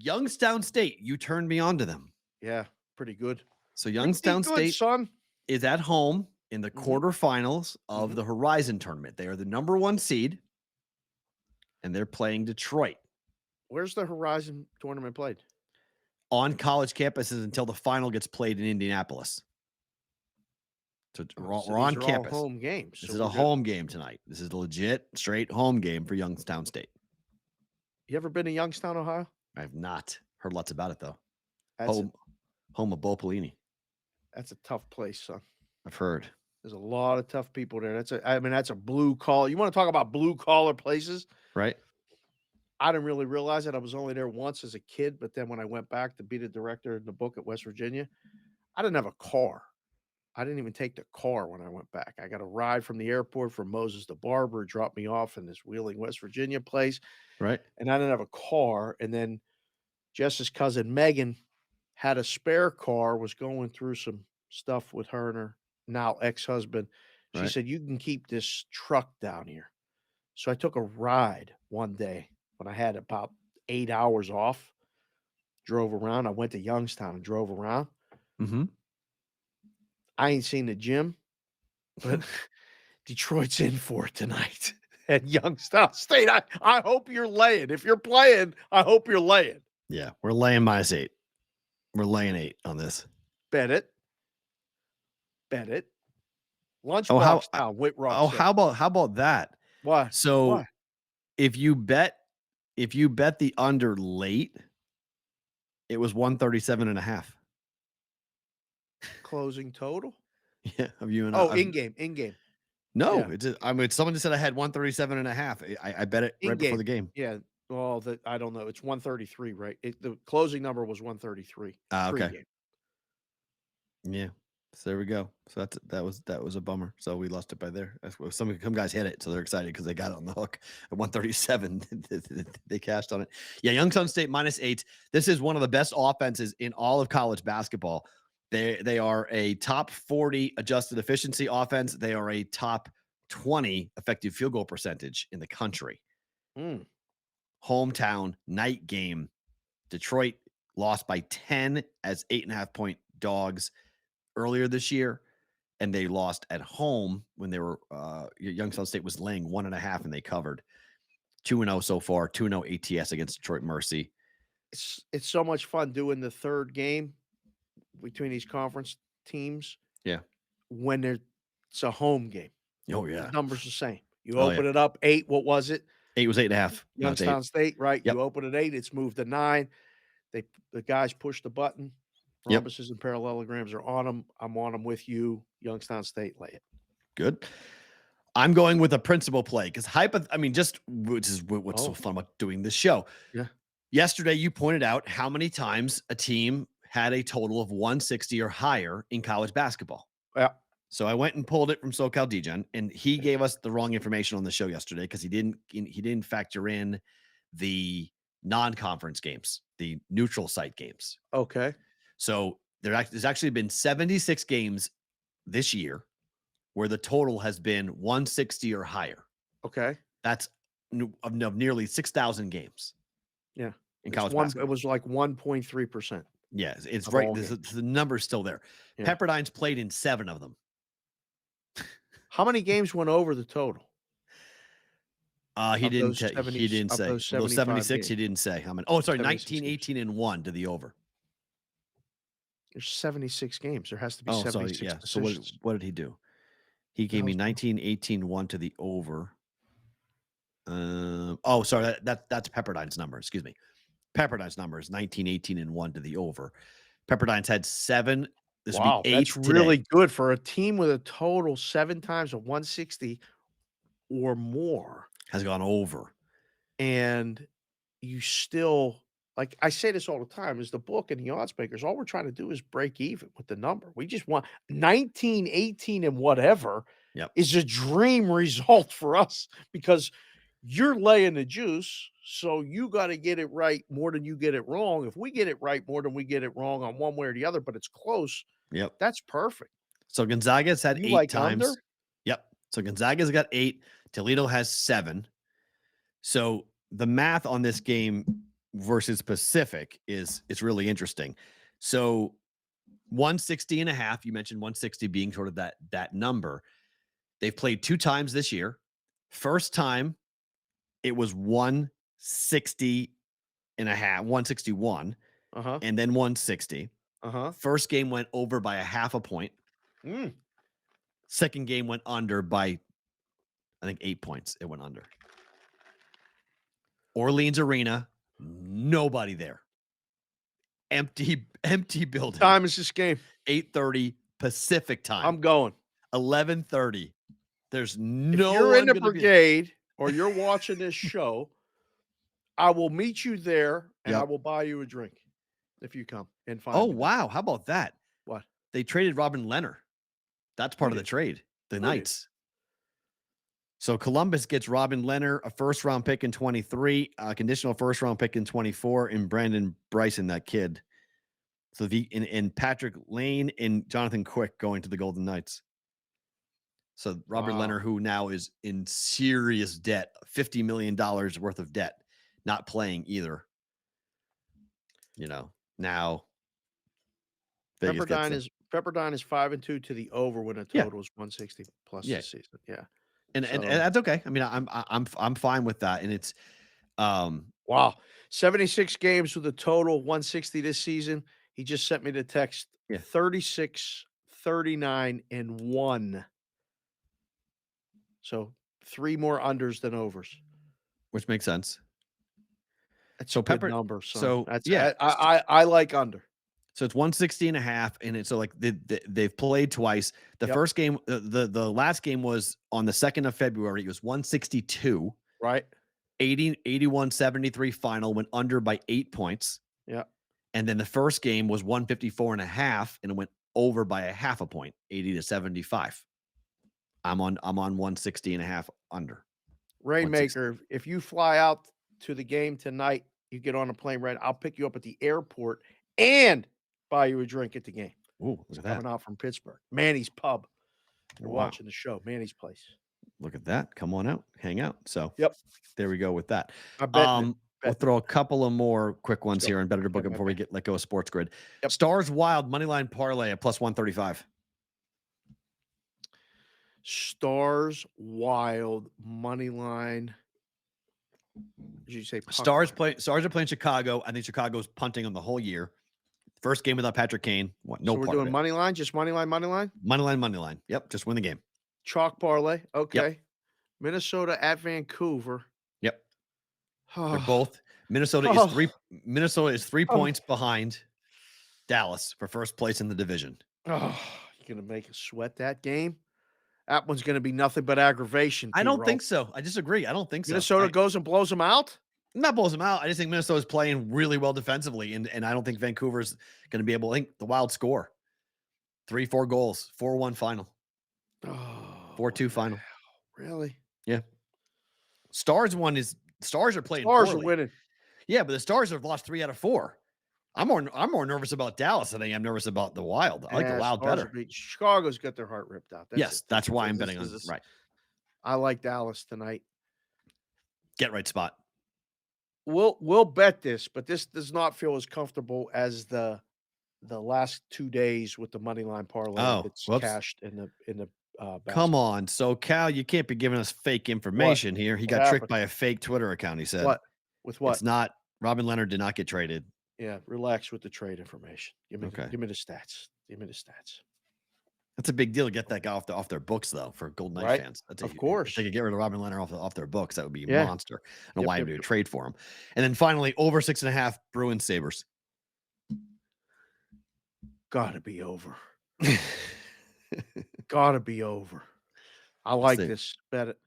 Youngstown State, you turned me on to them. Yeah, pretty good. So Pretty Youngstown good, State son. is at home in the Mhm, quarterfinals of mhm. the Horizon tournament. They are the number 1 seed, and they're playing Detroit Where's the Horizon tournament played? on college campuses until the final gets played in Indianapolis. So Oh, so we're these on are all campus. home games, This so is a we're good. home game tonight. This is a legit, straight home game for Youngstown State. You ever been to Youngstown, Ohio? I have not heard lots about it though. That's a Home, home of Bo Pelini. that's a tough place, son. I've heard. There's a lot of tough people there. That's a blue collar. You wanna talk about blue collar places? Right? I didn't really realize it. I was only there once as a kid, but then when I went back to be the director in the book at West Virginia, I didn't have a car. I didn't even take the car when I went back. I got a ride from the airport from Moses the barber, dropped me off in this Wheeling, West Virginia place, Right? and I didn't have a car. And then Jess's cousin Megan had a spare car, was going through some stuff with her and her now ex-husband. She Right? said, "You can keep this truck down here." So I took a ride one day when I had about 8 hours off, drove around. I went to Youngstown and drove around. Mhm. I ain't seen the gym, but Detroit's in for it tonight at Youngstown State. I hope you're laying. If you're playing, I hope you're laying. Yeah, we're laying -8. We're laying 8 on this. Bet it. Bet it. Oh, Lunchbox now, Whitrock said. how about that? Why? So, Why? if you bet the under late, it was 137.5. Closing total? Yeah, of you and Oh, I. in-game, in-game. No, Yeah, it's I mean, someone just said I had 137.5. I bet it right before the in-game. game. Yeah. Well, I don't know. It's 133, right? The closing number was 133 Ah, okay. pregame. Yeah. So there we go. So that was a bummer. So we lost it by there. Some guys hit it, so they're excited because they got it on the hook at 137. They cashed on it. Yeah, Youngstown State -8. This is one of the best offenses in all of college basketball. They are a top 40 adjusted efficiency offense. They are a top 20 effective field goal percentage in the country. Mm. Hometown night game. Detroit lost by 10 as 8.5 point dogs earlier this year, and they lost at home when they were Youngstown State was laying 1.5 and they covered. 2-0 so far, 2-0 ATS against Detroit Mercy. It's so much fun doing the third game between these conference teams Yeah. when it's a home game. Oh The yeah. number's the same. You Oh yeah. open it up 8, what was it? 8 was 8.5. Now it's 8. Youngstown State, right? Yep. You open at 8, it's moved to 9. The guys push the button. Yep. Rhombuses and parallelograms are on them. I'm on them with you. Youngstown State, lay it. Good. I'm going with a principal play because I mean, just which is what's so Oh, fun about doing this show. yeah. Yesterday, you pointed out how many times a team had a total of 160 or higher in college basketball. Yeah. So I went and pulled it from SoCal DGen, and he gave us the wrong information on the show yesterday because he didn't factor in the non-conference games, the neutral site games. Okay. So there's actually been 76 games this year where the total has been 160 or higher. Okay. That's of nearly 6,000 games Yeah. in It's college one it basketball. was like 1.3% Yeah, it's of right. all games. The number's still there. Yeah. Pepperdine's played in 7 of them. How many games went over the total He didn't he didn't of say. those Of those 75 76, games? he didn't say how many. Oh, sorry, 76 19, games. 18, and 1 to the over. There's 76 games. There has to be Oh, sorry, 76 yeah. So decisions. what did he do? He The gave me hell's going 19, 18, 1 to the over. Oh, sorry, that's Pepperdine's number, excuse me. Pepperdine's number is 19, 18, and 1 to the over. Pepperdine's had 7. This would be Wow, that's 8 really today. good for a team with a total 7 times of 160 or more, Has gone over. and you still like I say this all the time, is the book and the odds makers, all we're trying to do is break even with the number. We just want 19, 18, and whatever Yep. is a dream result for us because you're laying the juice, so you gotta get it right more than you get it wrong. If we get it right more than we get it wrong on one way or the other, but it's close, Yep. that's perfect. So Gonzaga's had You 8 like times. under? Yep. So Gonzaga's got 8. Toledo has 7. So the math on this game versus Pacific is really interesting. So 160 and a half, you mentioned 160 being sort of that number. They've played 2 times this year. First time it was 160 and a half, 161, Uh-huh. and then 160. Uh-huh. First game went over by a half a point. Mm. Second game went under by, I think, 8 points. It went under. Orleans Arena, nobody there. Empty building. Time is this game? 8:30 Pacific time. I'm going. 11:30. There's If no you're in one the gonna be. brigade or you're watching this show, I will meet you there and I Yep. will buy you a drink if you come and Oh, find me there. wow. How about that? What? They traded Robin Leonard. That's Who part of the did? trade. The Who did? Knights. So Columbus gets Robin Leonard, a first round pick in 23, a conditional first round pick in 24, and Brandon Bryson, that kid. So and Patrick Lane and Jonathan Quick going to the Golden Knights. So Robert Wow. Leonard, who now is in serious debt, $50 million worth of debt, not playing either. Now Vegas gets him. Pepperdine is 5-2 to the over when the Yeah, total is 160 plus yeah, this season. Yeah. and So that's okay. I mean, I'm fine with that, and it's wow. 76 games with a total of 160 this season. He just sent me the text yeah, 36, 39, and 1. So 3 more unders than overs. which makes sense. That's a So good Pepper, number, son. so That's yeah, I like under. so it's 160 and a half, and it's so like they've played twice. The Yep. first game, the last game was on the 2nd of February. It was 162, Right? 81, 73 final, went under by 8 points. Yeah. And then the first game was 154 and a half, and it went over by a half a point, 80 to 75. I'm on 160 and a half under. 160. Rainmaker, if you fly out to the game tonight, you get on a plane right. I'll pick you up at the airport and buy you a drink at the game. Ooh, look at that. Coming out from Pittsburgh. Manny's Pub. You're Wow. watching the show. Manny's Place. Look at that. Come on out. Hang out. So Yep. there we go with that. I bet it. We'll throw a couple of more quick ones Go. here and better to book Okay, it before we let go of Sports Grid. Yep. Stars Wild moneyline parlay at plus 135. Stars Wild money line. Did you say Stars are playing Chicago. I think Chicago's punting on the whole year. First game without Patrick Kane. No So we're part of doing it. money line, just money line, money line? Money line. Yep, just win the game. Chalk parlay. Okay. Yep. Minnesota at Vancouver. Yep. They're both Minnesota is 3 points behind Dallas for first place in the division. Oh, you're gonna make us sweat that game? That one's gonna be nothing but aggravation. I don't Perrault. think so. I disagree. I don't think so. Minnesota goes and blows them out? Not blows them out. I just think Minnesota's playing really well defensively, and I don't think Vancouver's going to be able. I think the Wild score 3-4 goals, 4-1 final, Oh, 4-2 final. really? Yeah. Stars are playing Stars are poorly. winning. Yeah, but the Stars have lost 3 out of 4. I'm more nervous about Dallas than I am nervous about the Wild. I like the Wild Stars better. Chicago's got their heart ripped out. Yes, that's why I'm This betting on is- right. I like Dallas tonight. Get right spot. We'll bet this, but this does not feel as comfortable as the last 2 days with the money line parlay Oh, that's whoops. cashed in the Come basketball. on. So, Cal, you can't be giving us fake information here. He What got tricked happened? by a fake Twitter account, he said. What? With what? It's not Robin Leonard did not get traded. Yeah, relax with the trade information. Give me Okay. give me the stats. Give me the stats. That's a big deal to get that guy off their books, though, for Golden Knights Right. fans. Of course. If they could get rid of Robin Leonard off their books, that would be a Yeah. monster. I don't know Yep, why yep, you would yep. trade for him. And then finally, over 6.5 Bruins Sabres. Gotta be over. Gotta be over. I like see. this. Bet it.